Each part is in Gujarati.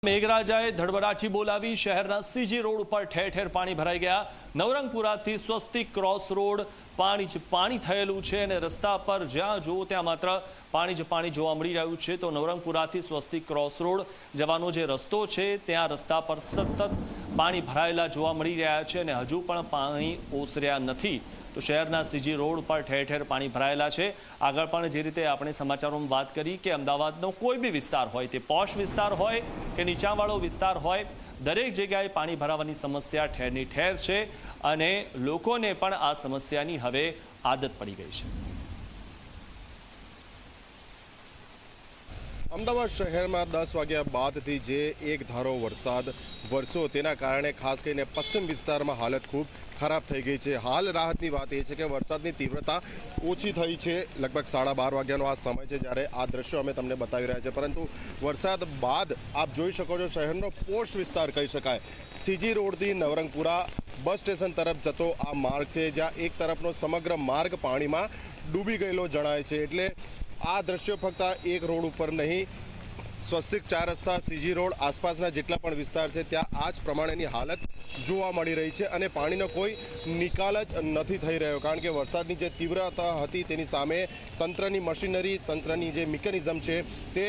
મેઘરાજાએ ધડબડાટી બોલાવી શહેરના સીજી રોડ ઉપર ઠેર ઠેર પાણી ભરાઈ ગયા। નવરંગપુરાથી સ્વસ્તિક ક્રોસ રોડ પાણી જ પાણી થયેલું છે અને રસ્તા પર જ્યાં જુઓ ત્યાં માત્ર પાણી જ પાણી જોવા મળી રહ્યું છે। તો નવરંગપુરાથી સ્વસ્તિક ક્રોસ રોડ જવાનો જે રસ્તો છે ત્યાં રસ્તા પર સતત પાણી ભરાયેલા જોવા મળી રહ્યા છે અને હજુ પણ પાણી ઓસર્યા નથી। તો શહેરના સીજી રોડ પર ઠેર ઠેર પાણી ભરાયેલા છે। આગળ પણ જે રીતે આપણે સમાચારોમાં વાત કરી કે અમદાવાદનો કોઈ બી વિસ્તાર હોય, તે પોશ વિસ્તાર હોય કે નીચાણવાળો વિસ્તાર હોય, દરેક જગ્યાએ પાણી ભરાવાની સમસ્યા ઠેરની ઠેર છે અને લોકોને પણ આ સમસ્યાની હવે આદત પડી ગઈ છે। અમદાવાદ શહેરમાં 10 વાગ્યા બાદથી જે એક ધારો વરસાદ વરસ્યો તેના કારણે ખાસ કરીને પશ્ચિમ વિસ્તારમાં હાલત ખૂબ ખરાબ થઈ ગઈ છે। હાલ રાહતની વાત એ છે કે વરસાદની તીવ્રતા ઓછી થઈ છે। લગભગ 12:30 વાગ્યાનો આ સમય છે જ્યારે આ દ્રશ્યો અમે તમને બતાવી રહ્યા છે, પરંતુ વરસાદ બાદ આપ જોઈ શકો છો શહેરનો પોશ વિસ્તાર કહી શકાય। સીજી રોડથી નવરંગપુરા બસ સ્ટેશન તરફ જતો આ માર્ગ છે, જ્યાં એક તરફનો સમગ્ર માર્ગ પાણીમાં ડૂબી ગયેલો જણાય છે। એટલે આ દ્રશ્યો ફક્ત એક રોડ ઉપર નહીં, સ્વસ્તિક 4 રસ્તા, સીજી રોડ, આસપાસના જેટલા પણ વિસ્તાર છે ત્યાં આ જ પ્રમાણેની હાલત જોવા મળી રહી છે અને પાણીનો કોઈ નિકાલ જ નથી થઈ રહ્યો, કારણ કે વરસાદની જે તીવ્રતા હતી તેની સામે તંત્રની મશીનરી, તંત્રની જે મિકેનિઝમ છે તે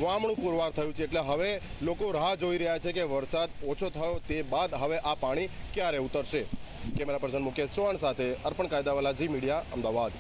વામણું પુરવાર થયું છે। એટલે હવે લોકો રાહ જોઈ રહ્યા છે કે વરસાદ ઓછો થયો તે બાદ હવે આ પાણી ક્યારે ઉતરશે। કેમેરા પર્સન મુકેશ ચૌહાણ સાથે અર્પણ કાયદાવાલા, ઝી મીડિયા, અમદાવાદ।